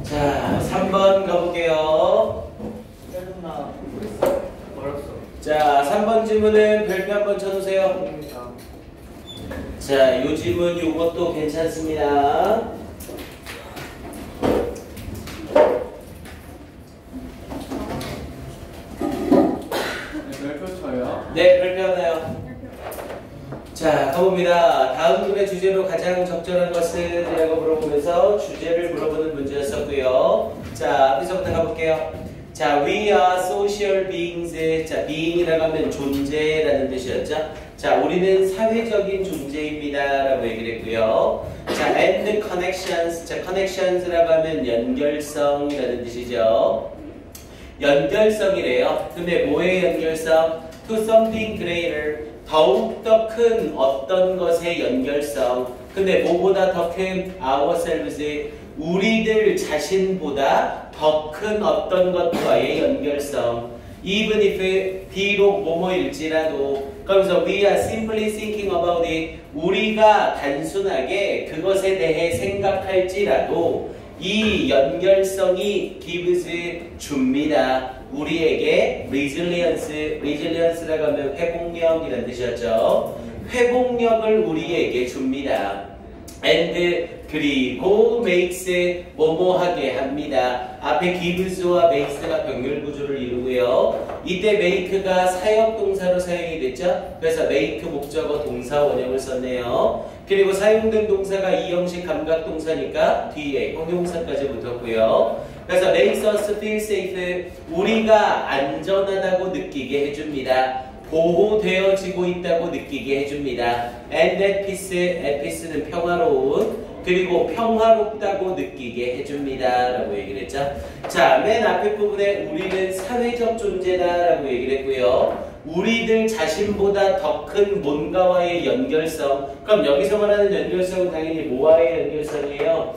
자, 3번 가볼게요. 자, 3번 질문은 별표 한번 쳐주세요. 자, 요 질문 요것도 괜찮습니다. 별표 쳐요? 네, 별표 하나요. 자, 가봅니다. 다음 글의 주제로 가장 적절한 것은? 이라고 물어보면서 주제를 물어보는 문제였었고요. 자, 앞에서부터 가볼게요. 자, we are social beings. 자, being이라고 하면 존재라는 뜻이었죠. 자, 우리는 사회적인 존재입니다. 라고 얘기를 했고요. 자, and connections. 자, connections라고 하면 연결성이라는 뜻이죠. 연결성이래요. 근데 뭐의 연결성? To something greater. 더욱더 큰 어떤 것의 연결성. 근데 뭐보다 더 큰 ourselves. 우리들 자신보다 더 큰 어떤 것과의 연결성. Even if 비록 뭐뭐일지라도. 그러면서 we are simply thinking about it. 우리가 단순하게 그것에 대해 생각할지라도 이 연결성이 gives 줍니다. 우리에게 resilience라고 하면 회복력이라는 뜻이었죠. 회복력을 우리에게 줍니다. and 그리고 makes 뭐뭐하게 합니다. 앞에 gives와 makes가 병렬 구조를 이루고요. 이때 make가 사역동사로 사용이 됐죠. 그래서 make 목적어 동사 원형을 썼네요. 그리고 사용된 동사가 이형식 감각동사니까 뒤에 형용사까지 붙었고요. 그래서 makes us feel safe. 우리가 안전하다고 느끼게 해줍니다. 보호되어지고 있다고 느끼게 해줍니다. and at peace는 평화로운. 그리고 평화롭다고 느끼게 해줍니다. 라고 얘기를 했죠. 자, 맨 앞에 부분에 우리는 사회적 존재다 라고 얘기를 했고요. 우리들 자신보다 더 큰 뭔가와의 연결성. 그럼 여기서 말하는 연결성은 당연히 뭐와의 연결성이에요?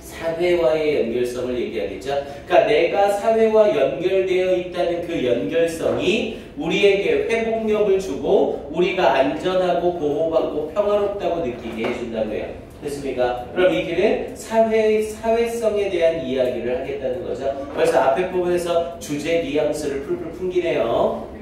사회와의 연결성을 얘기하겠죠. 그러니까 내가 사회와 연결되어 있다는 그 연결성이 우리에게 회복력을 주고 우리가 안전하고 보호받고 평화롭다고 느끼게 해준다고요. 됐습니까? 그럼 이 길은 사회성에 대한 이야기를 하겠다는 거죠. 그래서 앞에 부분에서 주제 뉘앙스를 풀풀 풍기네요.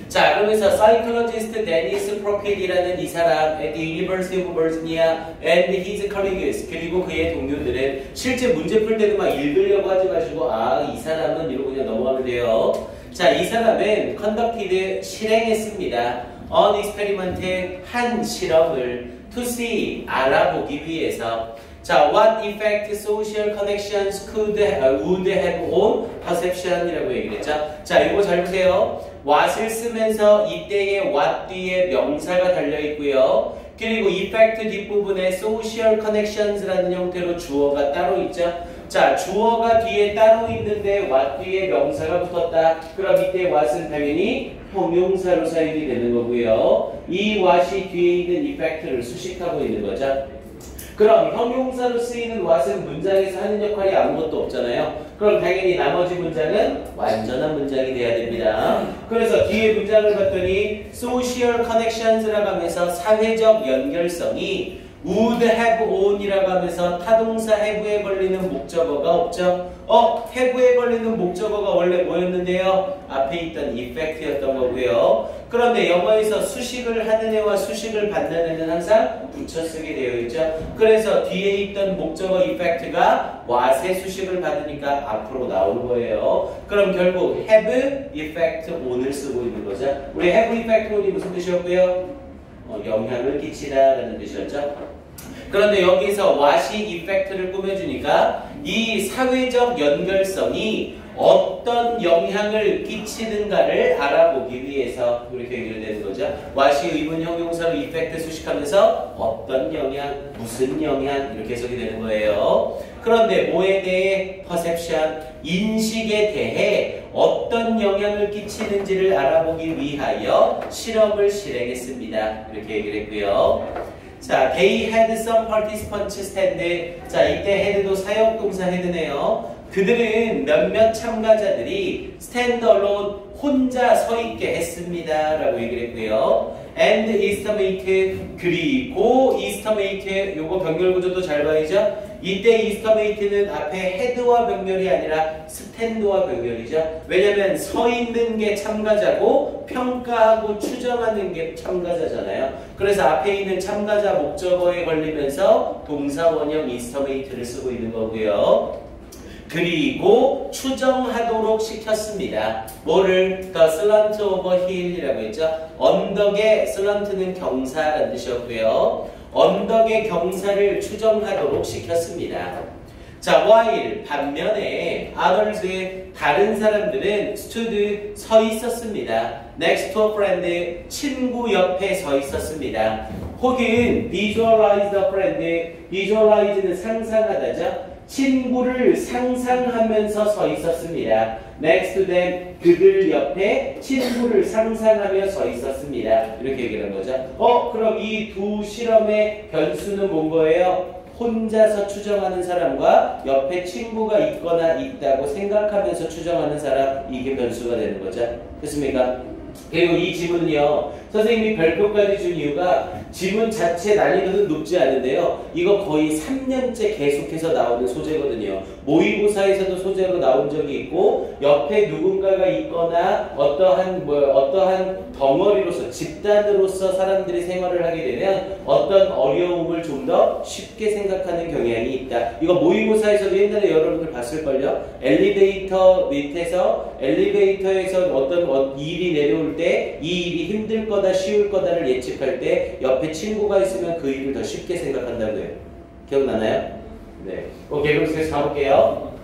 자, 그러면서 psychologist Dennis Profit이라는 이 사람 at the University of Virginia and his colleagues 그리고 그의 동료들은 실제 문제 풀 때도 막 읽으려고 하지 마시고 이 사람은 이러고 그냥 넘어가면 돼요. 자, 이 사람은 conducted 실행했습니다. on experiment 한 실험을 to see 알아보기 위해서. 자, what effect social connections would have on perception이라고 얘기를 했죠. 자, 이거 잘 보세요. what을 쓰면서 이때의 what 뒤에 명사가 달려 있고요. 그리고 effect 뒷부분에 social connections라는 형태로 주어가 따로 있죠. 자, 주어가 뒤에 따로 있는데 what 뒤에 명사가 붙었다. 그럼 이때 what은 당연히 형용사로 사용이 되는 거고요. 이 what이 뒤에 있는 effect를 수식하고 있는 거죠. 그럼 형용사로 쓰이는 what은 문장에서 하는 역할이 아무것도 없잖아요. 그럼 당연히 나머지 문장은 완전한 문장이 돼야 됩니다. 그래서 뒤에 문장을 봤더니 social connections라고 하면서 사회적 연결성이 would have on이라고 하면서 타동사 have에 걸리는 목적어가 없죠. have에 걸리는 목적어가 원래 뭐였는데요? 앞에 있던 effect였던 거고요. 그런데 영어에서 수식을 하는 애와 수식을 받는 애는 항상 붙여쓰게 되어 있죠. 그래서 뒤에 있던 목적어 effect가 what의 수식을 받으니까 앞으로 나온 거예요. 그럼 결국 have effect on을 쓰고 있는 거죠. 우리 have effect on이 무슨 뜻이었고요? 영향을 끼치다 라는 뜻이었죠. 그런데 여기서 what이 effect를 꾸며주니까 이 사회적 연결성이 어떤 영향을 끼치는가를 알아보기 위해서 이렇게 연결되는 거죠. what이 의문 형용사로 effect 수식하면서 어떤 영향, 무슨 영향 이렇게 해석이 되는 거예요. 그런데 뭐에 대해? perception, 인식에 대해 어떤 영향을 끼치는지를 알아보기 위하여 실험을 실행했습니다. 이렇게 얘기를 했고요. 자, they had some participants stand. 자, 이때 had도 사역동사 had네요. 그들은 몇몇 참가자들이 stand alone 혼자 서 있게 했습니다. 라고 얘기를 했고요. and estimate 그리고 estimate 요거 병렬 구조도 잘 봐야죠. 이때 이스터메이트는 앞에 헤드와 병렬이 아니라 스탠드와 병렬이죠. 왜냐면 서 있는 게 참가자고 평가하고 추정하는 게 참가자잖아요. 그래서 앞에 있는 참가자 목적어에 걸리면서 동사 원형 이스터메이트를 쓰고 있는 거고요. 그리고 추정하도록 시켰습니다. 뭐를? The slant over hill이라고 했죠. 언덕의 slant는 경사라는 뜻이었고요. 언덕의 경사를 추정하도록 시켰습니다. 자, while 반면에 others의 다른 사람들은 stood 서 있었습니다. next to a friend 친구 옆에 서 있었습니다. 혹은 visualize a friend visualize는 상상하다죠. 친구를 상상하면서 서 있었습니다. next to them 그들 옆에 친구를 상상하며 서 있었습니다. 이렇게 얘기를 한 거죠. 그럼 이 두 실험의 변수는 뭔 거예요? 혼자서 추정하는 사람과 옆에 친구가 있거나 있다고 생각하면서 추정하는 사람, 이게 변수가 되는 거죠. 됐습니까? 그리고 이 지문은요, 선생님이 별표까지 준 이유가 지문 자체 난이도는 높지 않은데요. 이거 거의 3년째 계속해서 나오는 소재거든요. 모의고사에서도 소재로 나온 적이 있고, 옆에 누군가가 있거나 어떠한 덩어리로서, 집단으로서 사람들이 생활을 하게 되면 어떤 어려움을 좀 더 쉽게 생각하는 경향이 있다. 이거 모의고사에서도 옛날에 여러분들 봤을걸요? 엘리베이터 밑에서, 엘리베이터에서 어떤 일이 내려올 때 이 일이 힘들 거다, 쉬울 거다를 예측할 때 옆에 친구가 있으면 그 일을 더 쉽게 생각한다고요. 기억나나요? 네. 오케이, 그럼 계속 가볼게요.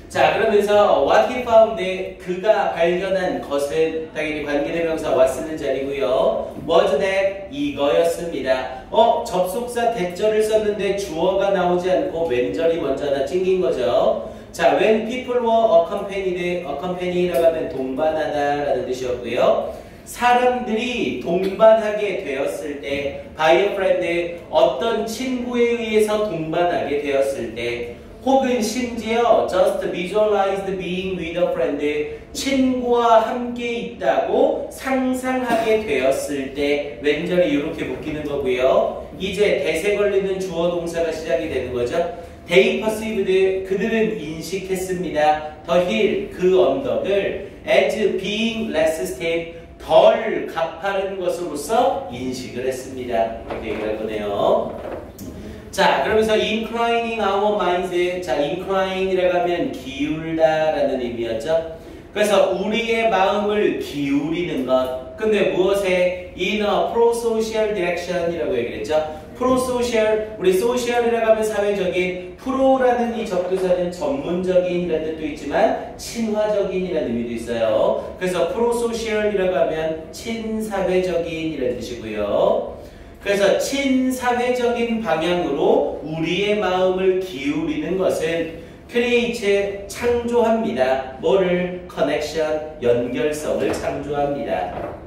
자, 그러면서 what he found, 그가 발견한 것은 당연히 관계대명사 what는 자리고요. was that, 이거였습니다. 접속사 대절을 썼는데 주어가 나오지 않고 웬절이 먼저 하나 찡긴 거죠. 자, when people were accompanied라고 하면 동반하다 라는 뜻이었고요. 사람들이 동반하게 되었을 때, by a friend, 어떤 친구에 의해서 동반하게 되었을 때, 혹은 심지어 just visualized being with a friend, 친구와 함께 있다고 상상하게 되었을 때 왼절이 이렇게 묶이는 거고요. 이제 대세 걸리는 주어 동사가 시작이 되는 거죠. They perceived, 그들은 인식했습니다. The hill, 그 언덕을 as being less steep, 덜 가파른 것으로서 인식을 했습니다. 이렇게 얘기를 할 거네요. 자, 그러면서 inclining our minds, 자, incline이라고 하면 기울다 라는 의미였죠. 그래서 우리의 마음을 기울이는 것. 근데 무엇에? In a pro-social direction이라고 얘기를 했죠. pro-social, 우리 social이라고 하면 사회적인, pro라는 이 접두사는 전문적인이라는 뜻도 있지만 친화적인이라는 의미도 있어요. 그래서 pro-social이라고 하면 친사회적인이라는 뜻이고요. 그래서 친사회적인 방향으로 우리의 마음을 기울이는 것은 create, 창조합니다. 뭐를? connection, 연결성을 창조합니다.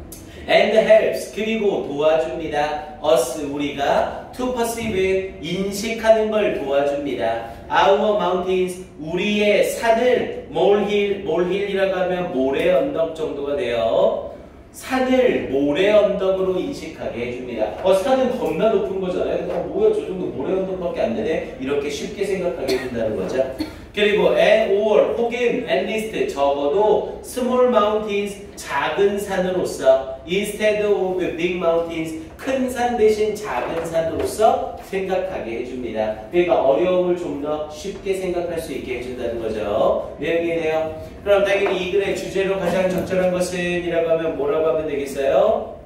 and helps, 그리고 도와줍니다. us, 우리가 to perceive, 인식하는 걸 도와줍니다. our mountains, 우리의 산을 molehill이라고 하면 모래 언덕 정도가 돼요. 산을 모래 언덕으로 인식하게 해줍니다. 산은 겁나 높은 거잖아요. 뭐야, 저 정도 모래 언덕밖에 안 되네? 이렇게 쉽게 생각하게 해준다는 거죠. 그리고 and or, 혹은 at least, 적어도 small mountains, 작은 산으로서 instead of big mountains, 큰 산 대신 작은 산으로서 생각하게 해줍니다. 그러니까 어려움을 좀 더 쉽게 생각할 수 있게 해준다는 거죠. 내용이네요. 그럼 당연히 이 글의 주제로 가장 적절한 것은 이라고 하면 뭐라고 하면 되겠어요?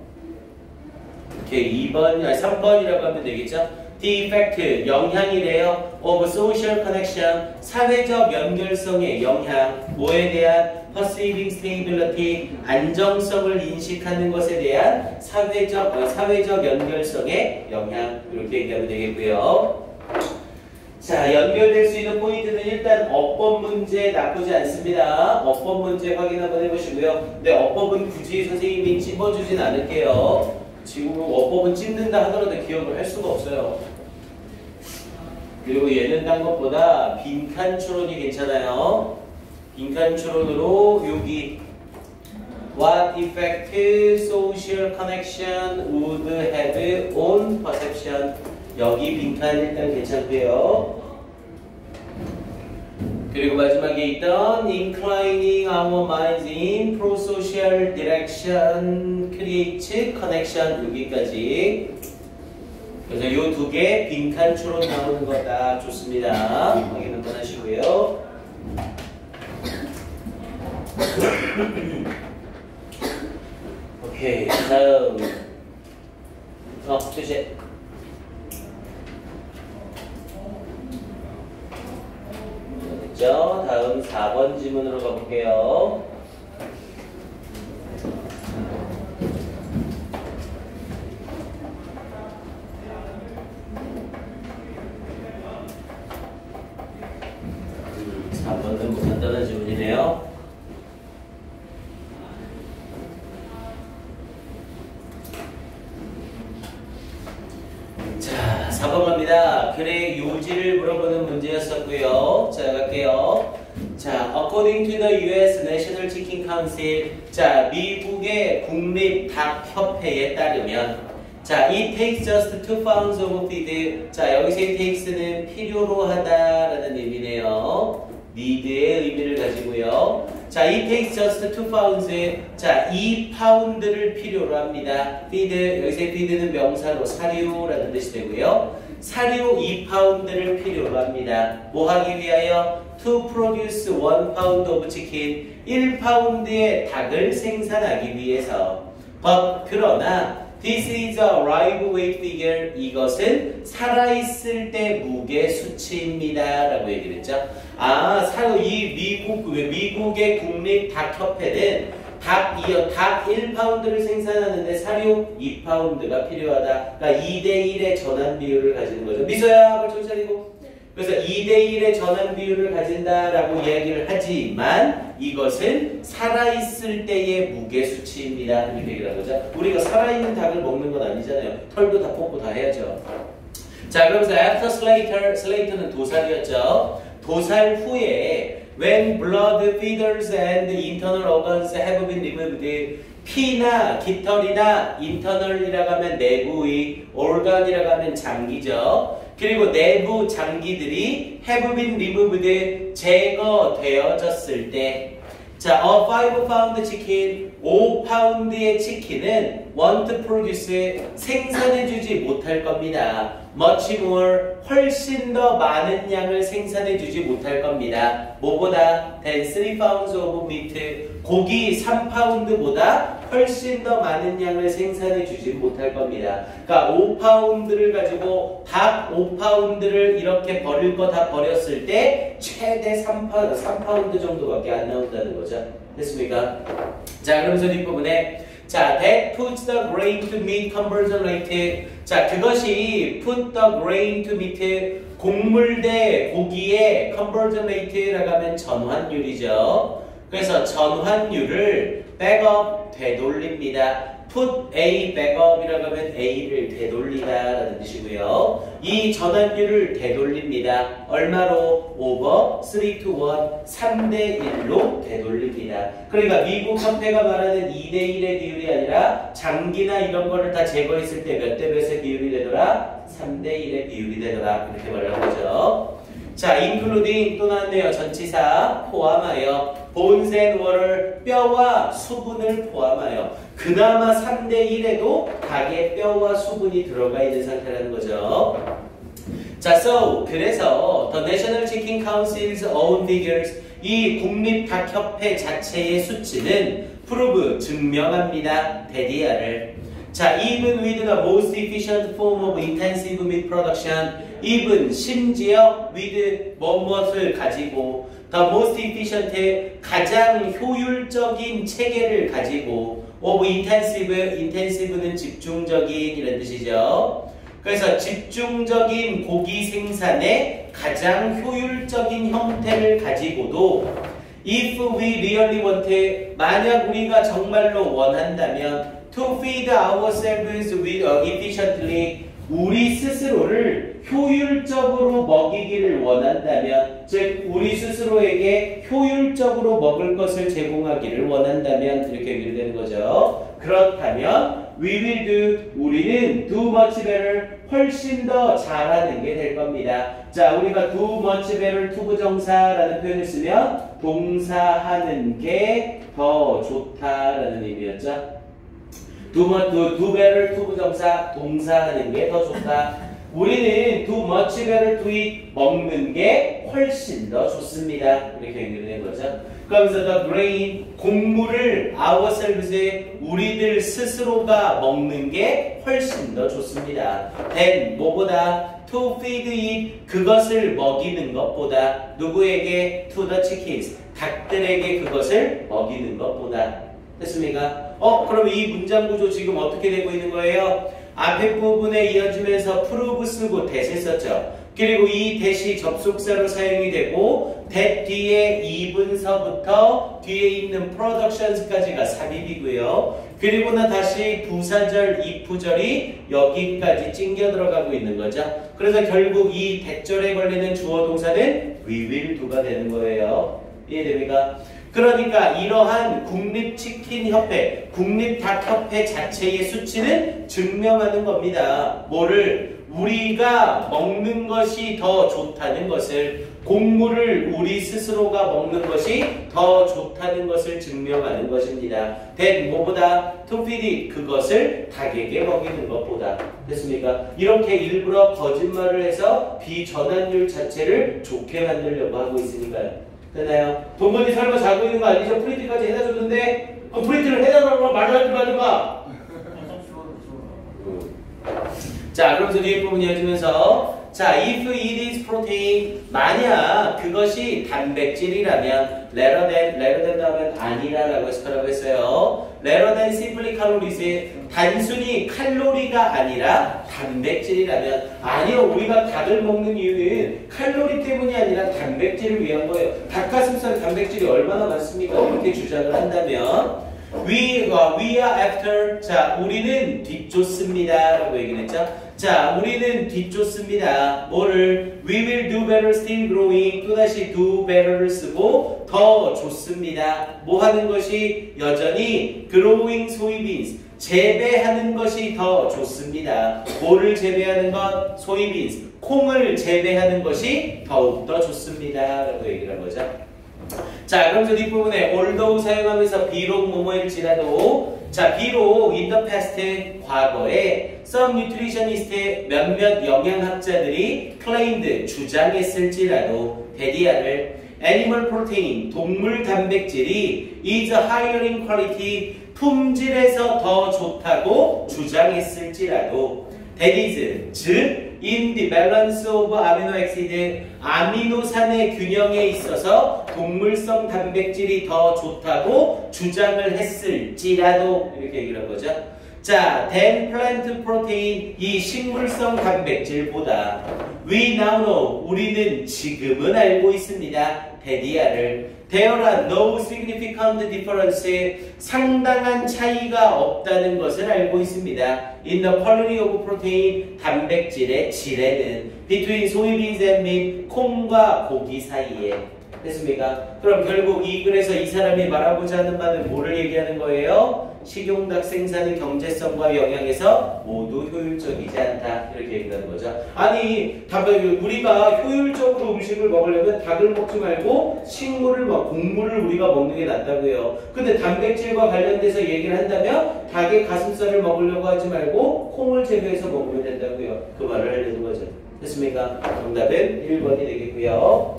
이렇게 3번이라고 하면 되겠죠? The effect, 영향이래요. of social connection, 사회적 연결성의 영향. 뭐에 대한? perceiving stability, 안정성을 인식하는 것에 대한 사회적 연결성의 영향. 이렇게 얘기하면 되겠고요. 자, 연결될 수 있는 포인트는 일단 어법 문제 나쁘지 않습니다. 어법 문제 확인 한번 해보시고요. 근데 어법은 굳이 선생님이 찝어주진 않을게요. 지금 어법은 찝는다 하더라도 기억을 할 수가 없어요. 그리고 얘는 딴 것보다 빈칸 추론이 괜찮아요. 빈칸 추론으로 여기 What effect social connection would have on perception, 여기 빈칸 일단 괜찮고요. 그리고 마지막에 있던 inclining our minds in pro-social direction creates connection 여기까지. 그래서 이 두 개 빈칸 추론 나오는 거 딱 좋습니다. 확인 한번 하시고요. 오케이, 다음. 주제. 됐죠? 다음 4번 지문으로 가볼게요. 간단한 질문이네요. 자, 4번 갑니다. 글의 요지를 물어보는 문제였었고요. 자, 갈게요. 자, according to the U.S. National Chicken Council, 자, 미국의 국립닭협회에 따르면, 자, it takes just 2 pounds of feed. 자, 여기서 it takes는 필요로 하다라는 의미네요. need의 의미를 가지고요. 자, it takes just 2 pounds. 자, 2파운드를 필요로 합니다. feed, 여기서 feed는 명사로 사료라는 뜻이 되고요. 사료 2파운드를 필요로 합니다. 뭐 하기 위하여? To produce 1 pound of chicken. 1파운드의 닭을 생산하기 위해서. But, 그러나 This is a live weight figure. 이것은 살아있을 때 무게 수치입니다. 라고 얘기를 했죠. 아, 미국의 국립닭협회는 닭 1파운드를 생산하는데 사료 2파운드가 필요하다. 그러니까 2대1의 전환 비율을 가지는 거죠. 미소야, 벌써 차리고. 그래서 2대1의 전환 비율을 가진다라고 이야기를 하지만 이것은 살아있을 때의 무게 수치입니다. 이렇게 얘기를 한 거죠. 우리가 살아있는 닭을 먹는 건 아니잖아요. 털도 다 뽑고 다 해야죠. 자, 그러면서 after slater는 도살이었죠. 도살 후에 when blood feeders and internal organs have been removed, 피나 깃털이나 internal이라고 하면 내부의, organ이라고 하면 장기죠. 그리고 내부 장기들이 have been removed, 제거되어졌을 때, 자, a 5-pound chicken, 5파운드의 치킨은 want to produce, 생산해주지 못할 겁니다. much more, 훨씬 더 많은 양을 생산해주지 못할 겁니다. 뭐보다? than 3 pounds of meat, 고기 3파운드보다 훨씬 더 많은 양을 생산해주지 못할 겁니다. 그러니까 5파운드를 가지고 닭 5파운드를 이렇게 버릴 거 다 버렸을 때 최대 3파운드 정도밖에 안 나온다는 거죠. 됐습니까? 자, 그러면서 뒷부분에 자, that puts the grain to meat conversion rate. 자, 그것이 put the grain to meat, 곡물 대 고기의 conversion rate라고 하면 전환율이죠. 그래서 전환율을 백업, 되돌립니다. put A 백업이라고 하면 A를 되돌리다라는 뜻이고요. 이 전환율을 되돌립니다. 얼마로? over 3 to 1, 3대 1로 되돌립니다. 그러니까 미국 협회가 말하는 2대 1의 비율이 아니라 장기나 이런 거를 다 제거했을 때 몇 대 몇의 비율이 되더라? 3대 1의 비율이 되더라. 이렇게 말을 하죠. 자, including 또 나왔네요. 전치사 포함하여 bones and water, 뼈와 수분을 포함하여. 그나마 3대 1에도 닭의 뼈와 수분이 들어가 있는 상태라는 거죠. 자, so 그래서 the National Chicken Council's own figures, 이 국립닭협회 자체의 수치는 prove, 증명합니다. 데디아를. 자, even with the most efficient form of intensive meat production, even 심지어 with 무엇을 가지고 the most efficient, 가장 효율적인 체계를 가지고 of intensive는 집중적인 이런 뜻이죠. 그래서 집중적인 고기 생산의 가장 효율적인 형태를 가지고도 if we really want, 만약 우리가 정말로 원한다면 to feed ourselves with efficiently, 우리 스스로를 효율적으로 먹이기를 원한다면, 즉 우리 스스로에게 효율적으로 먹을 것을 제공하기를 원한다면 이렇게 얘기를 되는 거죠. 그렇다면 we will do 우리는 do much better 훨씬 더 잘하는 게 될 겁니다. 자, 우리가 do much better 투부정사라는 표현을 쓰면 동사하는 게 더 좋다라는 의미였죠. do better 투부정사 동사하는 게 더 좋다. 우리는 do much better to eat 먹는 게 훨씬 더 좋습니다. 이렇게 연결된 거죠. 그러면서 the grain 곡물을 ourselves에 우리들 스스로가 먹는 게 훨씬 더 좋습니다. than 뭐보다 to feed it 그것을 먹이는 것보다 누구에게 to the chickens 닭들에게 그것을 먹이는 것보다 됐습니까? 그럼 이 문장 구조 지금 어떻게 되고 있는 거예요? 앞에 부분에 이어지면서 prove 쓰고 that을 썼죠. 그리고 이 that이 접속사로 사용이 되고 that 뒤에 이분서부터 뒤에 있는 productions까지가 삽입이고요. 그리고 나 다시 부사절, if절이 여기까지 찡겨 들어가고 있는 거죠. 그래서 결국 이 that절에 걸리는 주어 동사는 we will do가 되는 거예요. 이해됩니까? 그러니까 이러한 국립치킨협회, 국립닭협회 자체의 수치는 증명하는 겁니다. 뭐를? 우리가 먹는 것이 더 좋다는 것을, 곡물을 우리 스스로가 먹는 것이 더 좋다는 것을 증명하는 것입니다. that 뭐보다 to feed it 그것을 닭에게 먹이는 것보다. 됐습니까? 이렇게 일부러 거짓말을 해서 비전환율 자체를 좋게 만들려고 하고 있으니까요. 되나요? 동건이 설마 자고 있는 거 아니죠? 프린트까지 해다 줬는데 프린트를 해다 달라고 말을 하지 말든가. 자, 그러면서 뒤에 부분 이어지면서 자, if it is protein 만약 그것이 단백질이라면 rather than 하면 아니라라고 해석하라고 했어요. rather than simply calories 단순히 칼로리가 아니라 단백질이라면 아니요, 우리가 닭을 먹는 이유는 칼로리 때문이 아니라 단백질을 위한 거예요. 닭가슴살 단백질이 얼마나 많습니까? 이렇게 주장을 한다면 we are after 자, 우리는 뒤쫓습니다 라고 얘기를 했죠. 자, 우리는 뒤쫓습니다. 뭐를? We will do better still growing 또다시 do better를 쓰고 더 좋습니다. 뭐 하는 것이 여전히 growing soybeans 재배하는 것이 더 좋습니다. 뭐를 재배하는 것? soybeans 콩을 재배하는 것이 더욱더 좋습니다 라고 얘기를 한 거죠. 자, 그러면서 뒷부분에 although 사용하면서 비록 뭐뭐일지라도 자, 비록 in the past 과거에 some nutritionist 몇몇 영양학자들이 claimed 주장했을지라도 데디아를 animal protein 동물 단백질이 is higher in quality 품질에서 더 좋다고 주장했을지라도 that is 즉 in the balance of amino acid 아미노산의 균형에 있어서 동물성 단백질이 더 좋다고 주장을 했을지라도 이렇게 얘기를 한 거죠. 자, than plant protein 이 식물성 단백질보다 we now know 우리는 지금은 알고 있습니다. 데디아를 There are no significant difference 상당한 차이가 없다는 것을 알고 있습니다. In the quality of protein 단백질의 질에는 between soybeans and meat 콩과 고기 사이에 됐습니까? 그럼 결국 이 글에서 이 사람이 말하고자 하는 바는 뭐를 얘기하는 거예요? 식용닭 생산의 경제성과 영향에서 모두 효율적이지 않다 이렇게 얘기하는 거죠. 아니 우리가 효율적으로 음식을 먹으려면 닭을 먹지 말고 식물을 곡물을 우리가 먹는 게 낫다고요. 근데 단백질과 관련돼서 얘기를 한다면 닭의 가슴살을 먹으려고 하지 말고 콩을 재배해서 먹으면 된다고요. 그 말을 하려는 거죠. 됐습니까? 정답은 1번이 되겠고요.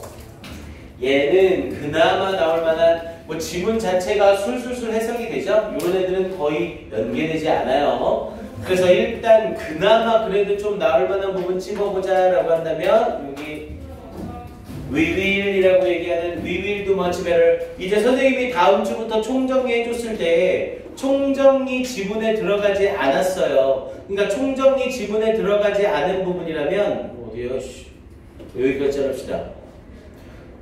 얘는 그나마 나올 만한 뭐 지문 자체가 술술술 해석이 되죠? 이런 애들은 거의 연계되지 않아요. 그래서 일단 그나마 그래도 좀 나올 만한 부분 찝어보자 라고 한다면 여기 we will 이라고 얘기하는 we will do much better 이제 선생님이 다음 주부터 총정리 해줬을 때 총정리 지문에 들어가지 않았어요. 그러니까 총정리 지문에 들어가지 않은 부분이라면 어디요? 여기까지 합시다.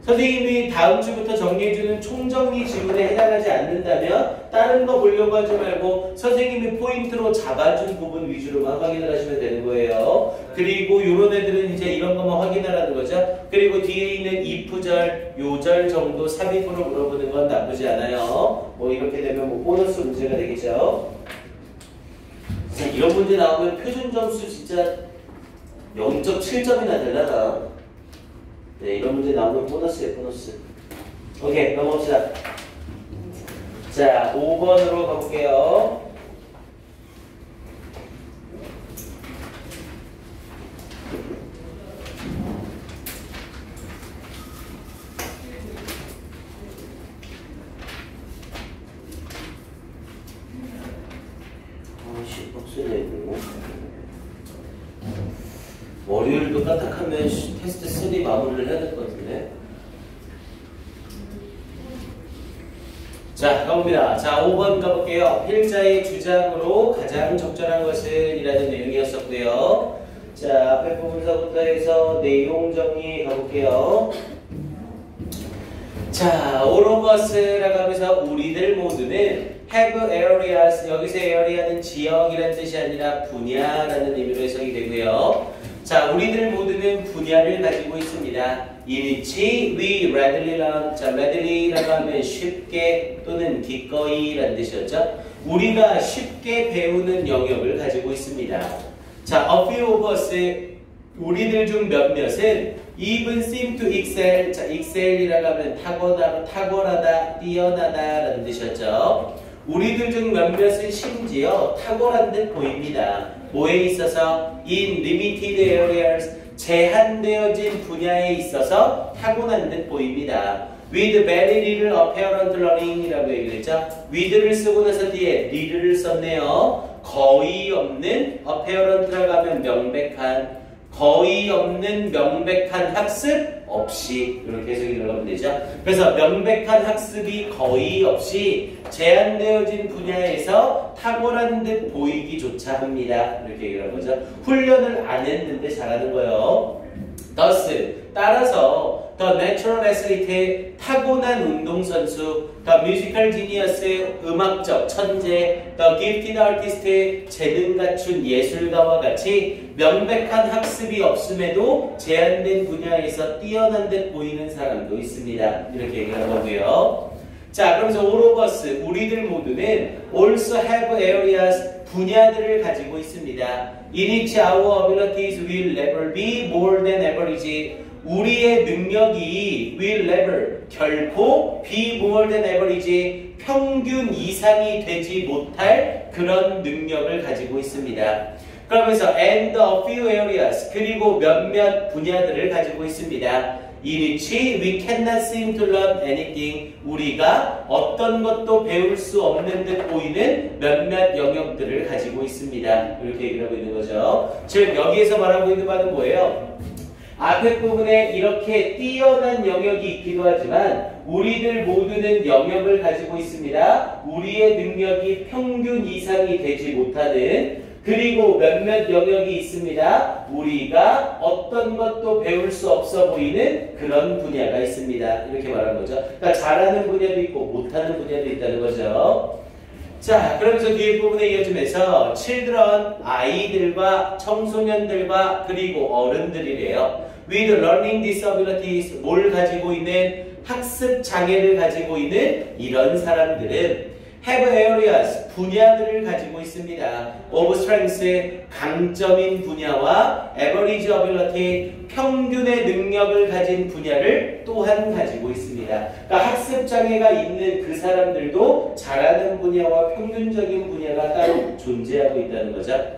선생님이 다음 주부터 정리해주는 총정리 지문에 해당하지 않는다면 다른 거 보려고 하지 말고 선생님이 포인트로 잡아준 부분 위주로만 확인을 하시면 되는 거예요. 그리고 요런 애들은 이제 이런 것만 확인하라는 거죠. 그리고 뒤에 있는 if절, 요절 정도 삽입으로 물어보는 건 나쁘지 않아요. 뭐 이렇게 되면 뭐 보너스 문제가 되겠죠. 자, 이런 문제 나오면 표준 점수 진짜 0.7점이나 되려나? 네, 이런 문제 나오면 보너스예요, 보너스. 오케이, 넘어갑시다. 자, 5번으로 가볼게요. 월요일도 까딱하면 테스트 3 마무리를 해야 될 것 같은데. 자, 가봅니다. 자, 5번 가볼게요. 필자의 주장으로 가장 적절한 것은 이라는 내용이었었고요. 자, 앞에 부분서부터 해서 내용 정리 가볼게요. 자, all of us라고 하면서 우리들 모두는 have areas, 여기서 area는 지역이라는 뜻이 아니라 분야라는 의미로 해석이 되고요. 자, 우리들 모두는 분야를 가지고 있습니다. in which we readily learn. 자, readilly라고 하면 쉽게 또는 기꺼이라는 뜻이었죠. 우리가 쉽게 배우는 영역을 가지고 있습니다. 자, a few of us, 우리들 중 몇몇은 even seem to excel. 자, excel이라고 하면 탁월하다, 뛰어나다라는 뜻이었죠. 우리들 중 몇몇은 심지어 탁월한 듯 보입니다. 뭐에 있어서? in limited areas, 제한되어진 분야에 있어서 타고난 듯 보입니다. with very little apparent learning이라고 얘기를 했죠. with를 쓰고 나서 뒤에 little를 썼네요. 거의 없는, apparent라고 하면 명백한, 거의 없는 명백한 학습 없이, 이렇게 해석이 들어가면 되죠. 그래서 명백한 학습이 거의 없이 제한되어진 분야에서 탁월한 듯 보이기조차 합니다. 이렇게 얘기를 한 거죠. 훈련을 안 했는데 잘하는 거예요. thus, 따라서 the natural athlete, 타고난 운동선수, the musical genius, 음악적 천재, the gifted artist, 재능 갖춘 예술가와 같이 명백한 학습이 없음에도 제한된 분야에서 뛰어난 듯 보이는 사람도 있습니다. 이렇게 얘기를 하고요. 자, 그러면서 all of us, 우리들 모두는 also have areas, 분야들을 가지고 있습니다. in which our abilities will never be more than average. 우리의 능력이 will never, 결코 be more than average, 평균 이상이 되지 못할 그런 능력을 가지고 있습니다. 그러면서 and a few areas, 그리고 몇몇 분야들을 가지고 있습니다. in which we cannot seem to learn anything, 우리가 어떤 것도 배울 수 없는 듯 보이는 몇몇 영역들을 가지고 있습니다. 이렇게 얘기를 하고 있는 거죠. 즉 여기에서 말하고 있는 바는 뭐예요? 앞에 부분에 이렇게 뛰어난 영역이 있기도 하지만 우리들 모두는 영역을 가지고 있습니다. 우리의 능력이 평균 이상이 되지 못하는, 그리고 몇몇 영역이 있습니다. 우리가 어떤 것도 배울 수 없어 보이는 그런 분야가 있습니다. 이렇게 말하는 거죠. 그러니까 잘하는 분야도 있고 못하는 분야도 있다는 거죠. 자, 그러면서 뒤에 부분에 이어지면서 children, 아이들과 청소년들과 그리고 어른들이래요. with learning disabilities, 뭘 가지고 있는? 학습 장애를 가지고 있는 이런 사람들은 have areas, 분야들을 가지고 있습니다. of strength, 강점인 분야와 average ability, 평균의 능력을 가진 분야를 또한 가지고 있습니다. 그러니까 학습 장애가 있는 그 사람들도 잘하는 분야와 평균적인 분야가 따로 존재하고 있다는 거죠.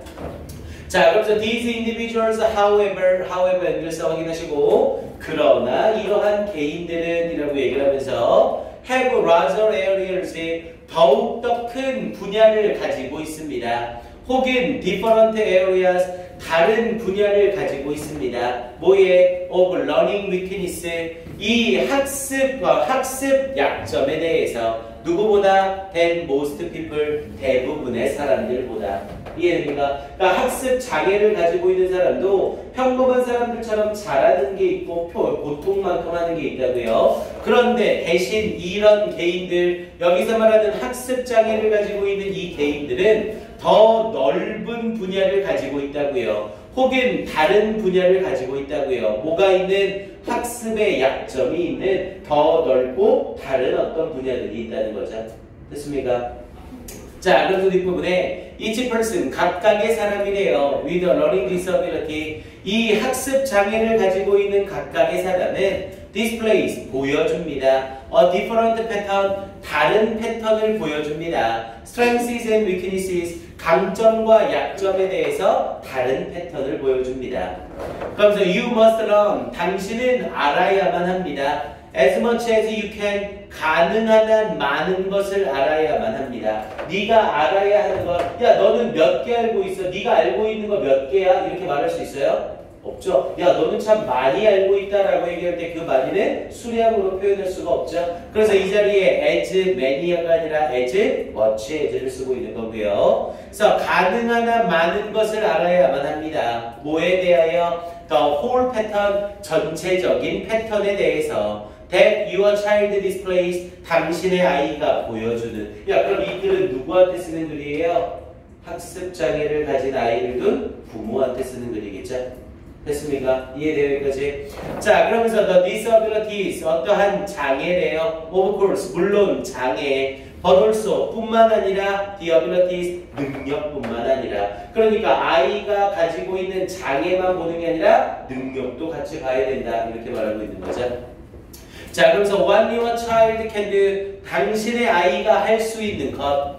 자, 그래서 these individuals, however 연결사 확인하시고, 그러나 이러한 개인들은 이라고 얘기를 하면서 have larger areas, 더욱더 큰 분야를 가지고 있습니다. 혹은 different areas, 다른 분야를 가지고 있습니다. 뭐에? of learning weakness, 이 학습 약점에 대해서 누구보다? than most people, 대부분의 사람들보다. 이해됩니까? 그러니까 학습 장애를 가지고 있는 사람도 평범한 사람들처럼 잘하는 게 있고 보통만큼 하는 게 있다고요. 그런데 대신 이런 개인들, 여기서 말하는 학습 장애를 가지고 있는 이 개인들은 더 넓은 분야를 가지고 있다고요. 혹은 다른 분야를 가지고 있다고요. 뭐가 있는? 학습의 약점이 있는 더 넓고 다른 어떤 분야들이 있다는 거죠. 됐습니까? 자, 그래서 뒷부분에 each person, 각각의 사람이래요. with a learning disability. 이 학습 장애를 가지고 있는 각각의 사람은 displays, 보여줍니다. a different pattern, 다른 패턴을 보여줍니다. strengths and weaknesses, 강점과 약점에 대해서 다른 패턴을 보여줍니다. 그러면서 you must learn, 당신은 알아야만 합니다. as much as you can, 가능한 한 많은 것을 알아야만 합니다. 네가 알아야 하는 것, 야 너는 몇 개 알고 있어? 네가 알고 있는 거 몇 개야? 이렇게 말할 수 있어요? 없죠. 야 너는 참 많이 알고 있다라고 얘기할 때 그 많이는 수량으로 표현할 수가 없죠. 그래서 이 자리에 as many가 아니라 as much as를 쓰고 있는 거고요. 그래서 가능한 한 많은 것을 알아야만 합니다. 뭐에 대하여? the whole pattern, 전체적인 패턴에 대해서. that your child displays, 당신의 아이가 보여주는. 야 그럼 이 글은 누구한테 쓰는 글이에요? 학습 장애를 가진 아이를 둔 부모한테 쓰는 글이겠죠. 됐습니까? 이해돼요 여기까지? 자 그러면서 the disabilities, 어떠한 장애래요. of course, 물론 장애. but also, 뿐만 아니라 the abilities, 능력뿐만 아니라. 그러니까 아이가 가지고 있는 장애만 보는 게 아니라 능력도 같이 봐야 된다. 이렇게 말하고 있는 거죠. 자 그러면서 what your child can do, 당신의 아이가 할 수 있는 것.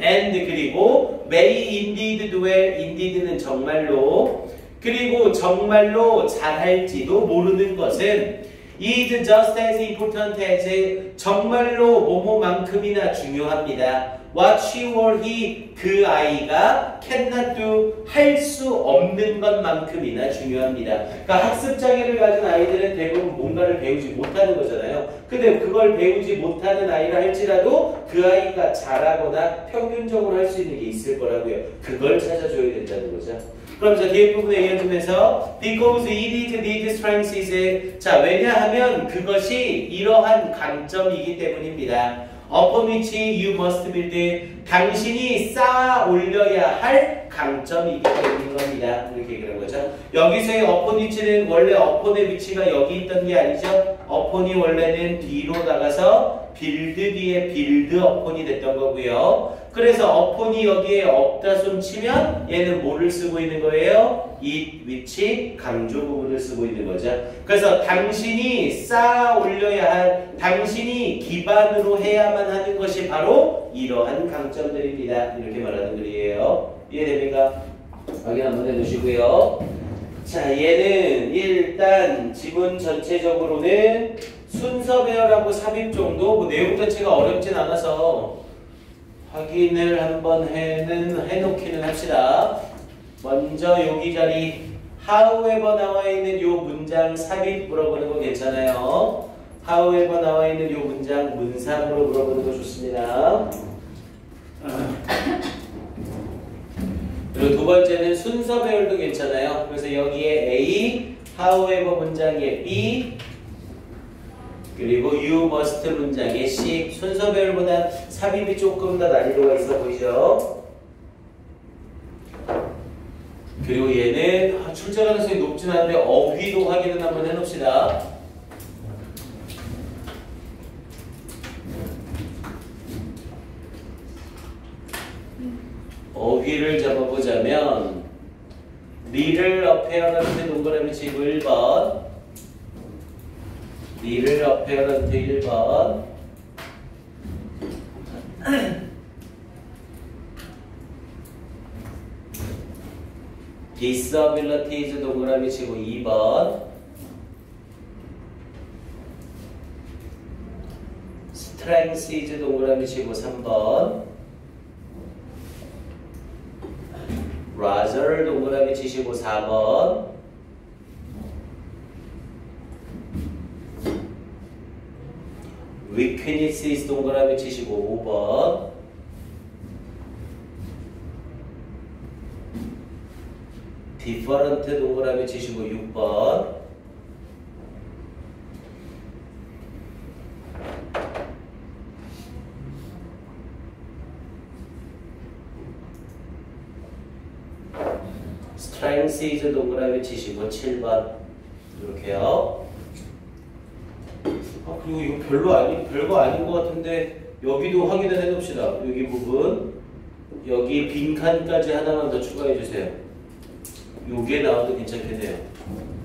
and 그리고 may indeed do well, indeed는 정말로. 그리고 정말로 잘할지도 모르는 것은 is just as important as, 정말로 뭐뭐만큼이나 중요합니다. what she or he, 그 아이가 cannot do, 할 수 없는 것만큼이나 중요합니다. 그러니까 학습 장애를 가진 아이들은 대부분 뭔가를 배우지 못하는 거잖아요. 근데 그걸 배우지 못하는 아이라 할지라도 그 아이가 잘하거나 평균적으로 할 수 있는 게 있을 거라고요. 그걸 찾아줘야 된다는 거죠. 그럼 자 뒤에 부분에 이어지면서 because it is these strengths, 자 왜냐하면 그것이 이러한 강점이기 때문입니다. upon which you must build, 당신이 쌓아 올려야 할 강점이기 때문인 겁니다. 이렇게 얘기한 거죠. 여기서의 upon which는 원래 upon의 위치가 여기 있던 게 아니죠. upon이 원래는 뒤로 나가서 build 뒤에 build upon이 됐던 거고요. 그래서 upon이 여기에 없다 손 치면 얘는 뭐를 쓰고 있는 거예요? it, which, 강조 부분을 쓰고 있는 거죠. 그래서 당신이 쌓아 올려야 할, 당신이 기반으로 해야만 하는 것이 바로 이러한 강점들입니다. 이렇게 말하는 글이에요. 이해됩니까? 확인 한번 해두시고요. 자, 얘는 일단 지문 전체적으로는 순서 배열하고 삽입 정도, 뭐 내용 자체가 어렵진 않아서 확인을 한번 해놓기는 합시다. 먼저 여기 자리 however 나와 있는 요 문장 삽입 물어보는 거 괜찮아요. however 나와 있는 요 문장 문상으로 물어보는 거 좋습니다. 그리고 두 번째는 순서 배열도 괜찮아요. 그래서 여기에 A, however 문장에 B, 그리고 you must 문장에 C. 순서 배열보다 삽입이 조금 더 난이도가 있어 보이죠? 그리고 얘는 출제 가능성이 높진 않은데 어휘도 확인을 한번 해놓읍시다. 어휘를 잡아보자면 리를 어페어런트 동그라미 치고 1번, 리를 어페어런트 1번, disabilities 동그라미 치고 2번, strengths 동그라미 치고 3번, rather 동그라미 치시고 4번, weaknesses 동그라미 치시고 5번, different 동그라미 치시고 6번, strengths 동그라미 치시고 7번 이렇게요. 그리고 이거 별거 아닌 것 같은데 여기도 확인을 해봅시다. 여기 부분, 여기 빈칸까지 하나만 더 추가해주세요. 요게 나와도 괜찮겠네요.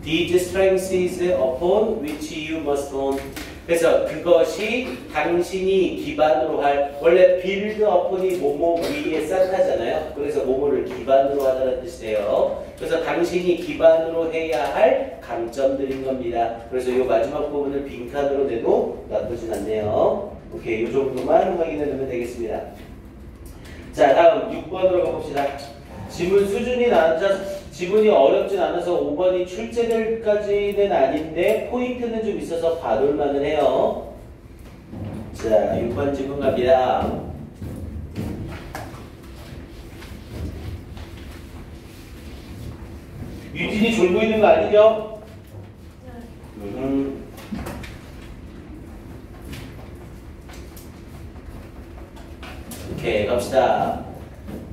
These strengths upon which you must own. 그래서 그것이 당신이 기반으로 할, 원래 build upon이 뭐뭐 위에 쌓다잖아요. 그래서 뭐뭐를 기반으로 하다는 뜻이에요. 그래서 당신이 기반으로 해야 할 강점들인 겁니다. 그래서 이 마지막 부분을 빈칸으로 내도 나쁘진 않네요. 오케이, 이 정도만 확인해 두면 되겠습니다. 자, 다음 6번으로 가봅시다. 지문 수준이 지문이 어렵진 않아서 5번이 출제될까지는 아닌데 포인트는 좀 있어서 봐둘만은 해요. 자, 6번 지문 갑니다. 유진이 졸고 있는 거 아니죠? 오케이, 갑시다.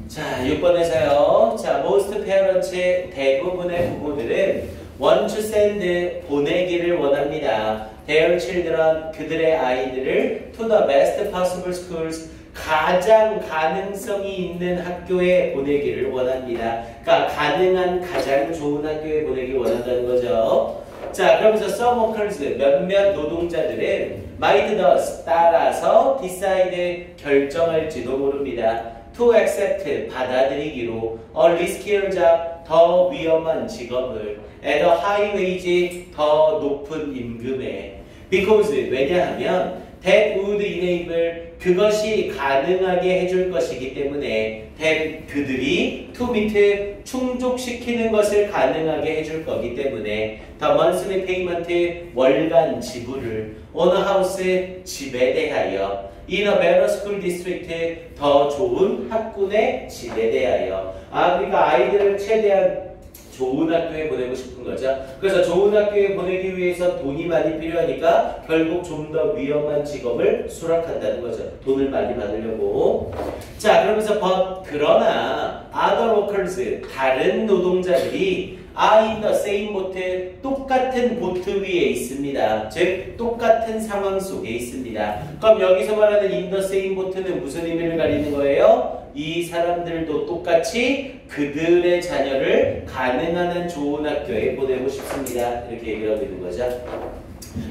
자, 6번에서요. 자, most parents의 대부분의 부모들은 want to send, 보내기를 원합니다. their children, 그들의 아이들을 to the best possible schools, 가장 가능성이 있는 학교에 보내기를 원합니다. 그러니까 가능한 가장 좋은 학교에 보내기를 원한다는 거죠. 자, 그러면서 some workers, 몇몇 노동자들은 might thus, 따라서 decide, 결정할지도 모릅니다. to accept, 받아들이기로 a riskier job, 더 위험한 직업을 at a high wage, 더 높은 임금에 because, 왜냐하면 that would enable, 그것이 가능하게 해줄 것이기 때문에 that, 그들이 to meet, 충족시키는 것을 가능하게 해줄 거기 때문에 the monthly payment, 월간 지불을 on a house, 집에 대하여 in a better school district, 더 좋은 학군의 집에 대하여. 그러니까 아이들을 최대한 좋은 학교에 보내고 싶은 거죠. 그래서 좋은 학교에 보내기 위해서 돈이 많이 필요하니까 결국 좀 더 위험한 직업을 수락한다는 거죠. 돈을 많이 받으려고. 자, 그러면서 그러나 other workers, 다른 노동자들이 are in the same boat, 똑같은 보트 위에 있습니다. 즉 똑같은 상황 속에 있습니다. 그럼 여기서 말하는 in the same boat는 무슨 의미를 가리는 거예요? 이 사람들도 똑같이 그들의 자녀를 가능한 한 좋은 학교에 보내고 싶습니다. 이렇게 얘기를 하고 있는 거죠.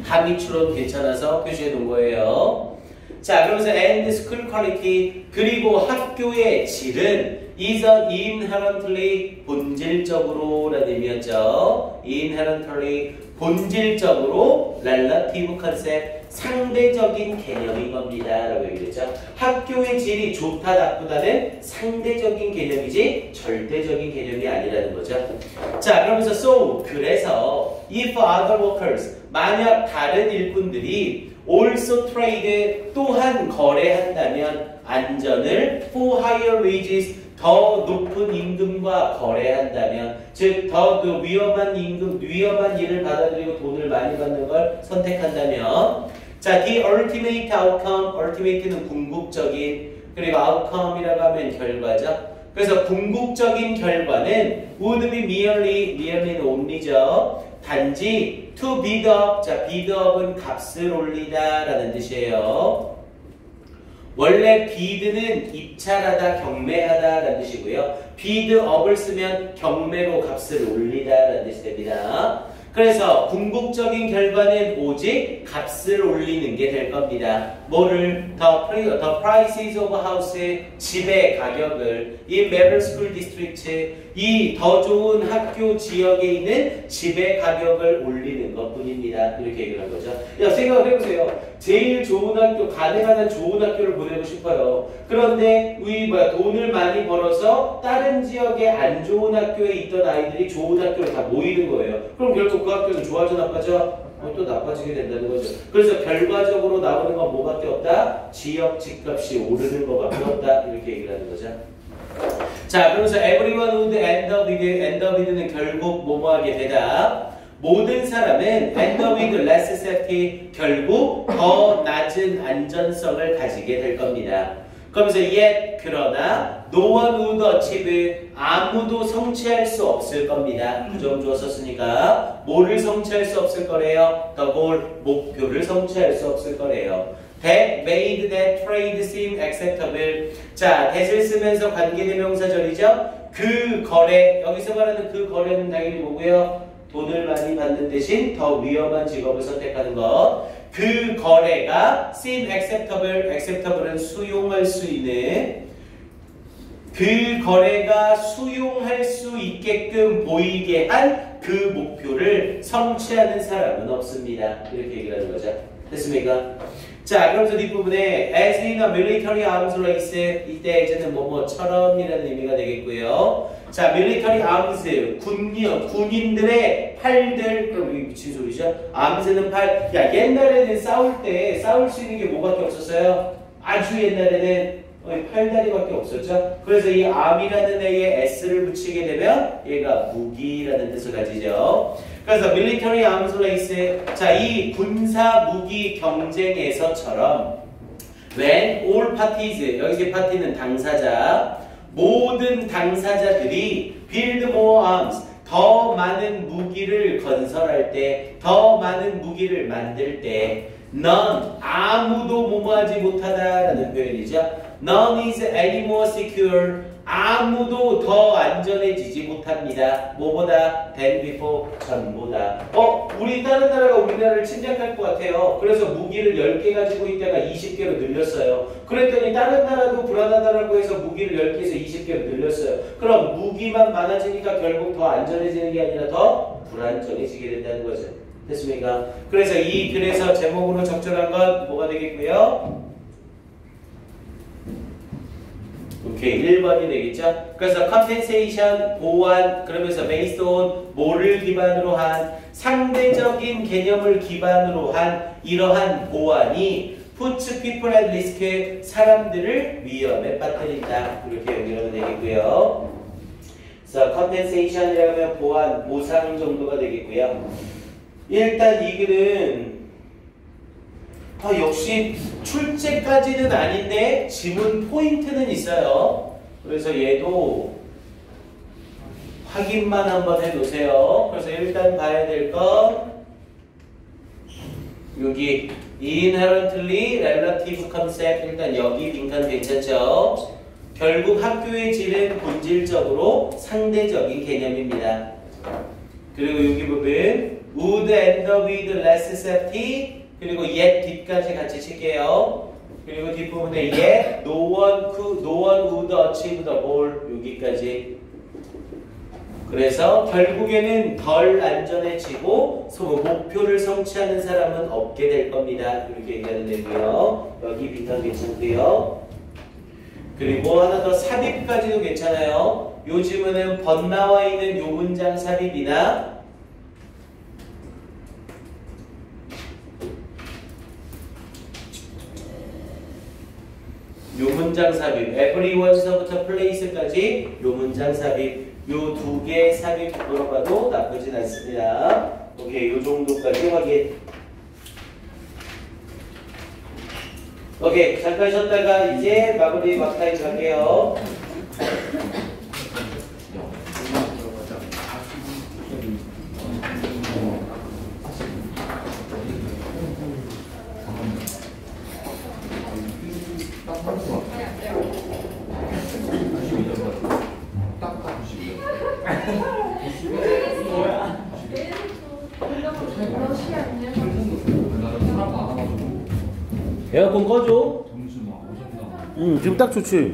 함의추론 괜찮아서 표시해 놓은 거예요. 자, 그러면서 and school quality, 그리고 학교의 질은 is inherently, 본질적으로 라는 의미였죠. inherently, 본질적으로 relative concept, 상대적인 개념인 겁니다 라고 얘기했죠. 학교의 질이 좋다 나쁘다는 상대적인 개념이지 절대적인 개념이 아니라는 거죠. 자, 그러면서 so, 그래서 if other workers, 만약 다른 일꾼들이 also trade, 또한 거래한다면 안전을 for higher wages, 더 높은 임금과 거래한다면, 즉 더 그 위험한 임금, 위험한 일을 받아들이고 돈을 많이 받는 걸 선택한다면, 자, the ultimate outcome, ultimate는 궁극적인, 그리고 outcome이라고 하면 결과죠. 그래서 궁극적인 결과는 would be merely는 only죠. 단지 to bid up, 자, bid up은 값을 올리다 라는 뜻이에요. 원래 bid는 입찰하다, 경매하다 라는 뜻이고요. bid up을 쓰면 경매로 값을 올리다 라는 뜻이 됩니다. 그래서 궁극적인 결과는 오직 값을 올리는 게 될 겁니다. 뭐를? The prices of house, 집의 가격을, 이 better school district, 이 더 좋은 학교 지역에 있는 집의 가격을 올리는 것 뿐입니다. 이렇게 얘기를 한 거죠. 야, 생각을 해보세요. 제일 좋은 학교, 가능한 한 좋은 학교를 보내고 싶어요. 그런데 돈을 많이 벌어서 다른 지역의 안 좋은 학교에 있던 아이들이 좋은 학교로 다 모이는 거예요. 그럼 결국 그 학교는 좋아져 나빠져? 또 나빠지게 된다는 거죠. 그래서 결과적으로 나오는 건 뭐밖에 없다? 지역 집값이 오르는 것밖에 없다. 이렇게 얘기를 하는 거죠. 자, 그러면서 everyone would end up with는 결국 뭐뭐하게 되다. 모든 사람은 end up with less safety, 결국 더 낮은 안전성을 가지게 될 겁니다. 그러면서 yet, 그러나 no one would achieve, 아무도 성취할 수 없을 겁니다. 부정 주어 썼으니까 뭐를 성취할 수 없을 거래요? the goal, 목표를 성취할 수 없을 거래요. that made that trade seem acceptable. 자, that을 쓰면서 관계대명사절이죠. 그 거래, 여기서 말하는 그 거래는 당연히 뭐고요? 돈을 많이 받는 대신 더 위험한 직업을 선택하는 것. 그 거래가 seem acceptable, acceptable은 수용할 수 있는, 그 거래가 수용할 수 있게끔 보이게 한 그 목표를 성취하는 사람은 없습니다. 이렇게 얘기를 하는 거죠. 됐습니까? 자, 그러면서 뒷부분에 as in a military arms race, 이때 이제는 뭐뭐처럼이라는 의미가 되겠고요. 자, military arms, 군인들의 팔들, 그럼 이게 미친 소리죠? arms는 팔. 야, 옛날에는 싸울 때 싸울 수 있는 게 뭐밖에 없었어요? 아주 옛날에는 팔다리밖에 없었죠. 그래서 이 arm이라는 애에 s를 붙이게 되면 얘가 무기라는 뜻을 가지죠. 그래서 military arms race, 자, 이 군사 무기 경쟁에서처럼 when all parties, 여기서 party는 당사자, 모든 당사자들이 build more arms, 더 많은 무기를 건설할 때, 더 많은 무기를 만들 때 none, 아무도 뭐뭐하지 못하다라는 표현이죠. None is any more secure. 아무도 더 안전해지지 못합니다. 뭐보다? than before, 전보다. 우리 다른 나라가 우리나라를 침략할 것 같아요. 그래서 무기를 10개 가지고 있다가 20개로 늘렸어요. 그랬더니 다른 나라도 불안하다라고 해서 무기를 10개에서 20개로 늘렸어요. 그럼 무기만 많아지니까 결국 더 안전해지는 게 아니라 더 불안정해지게 된다는 거죠. 됐습니까? 그래서 이 글에서 제목으로 적절한 건 뭐가 되겠고요? 오케이, 1번이 되겠죠? 그래서 compensation, 보완, 그러면서 based on, 뭐를 기반으로 한, 상대적인 개념을 기반으로 한 이러한 보완이 puts people at risk, 사람들을 위험에 빠뜨린다. 이렇게 연결하면 되겠고요. 그래서 compensation이라고 하면 보완, 보상 정도가 되겠고요. 일단 이 글은 역시 출제까지는 아닌데 지문 포인트는 있어요. 그래서 얘도 확인만 한번 해놓으세요. 그래서 일단 봐야 될 건 여기 inherently relative concept, 일단 여기 빈칸 괜찮죠? 결국 학교의 질은 본질적으로 상대적인 개념입니다. 그리고 여기 부분 would end up with less safety, 그리고 yet 뒤까지 같이 칠게요. 그리고 뒷부분에 yet no one would achieve the goal, 여기까지. 그래서 결국에는 덜 안전해지고 목표를 성취하는 사람은 없게 될 겁니다. 이렇게 얘기하는 되고요. 여기 빈칸 괜찮고요. 그리고 하나 더 삽입까지도 괜찮아요. 요즘은 번나와 있는 요 문장 삽입이나 요 문장 삽입, everyone서부터 place까지 요 문장 삽입, 요 두 개 삽입 물어봐도 나쁘진 않습니다. 오케이, 요 정도까지 확인. 오케이, 잠깐 쉬었다가 이제 마무리 막타임 갈게요. 에어컨 꺼줘. 지금 딱 좋지.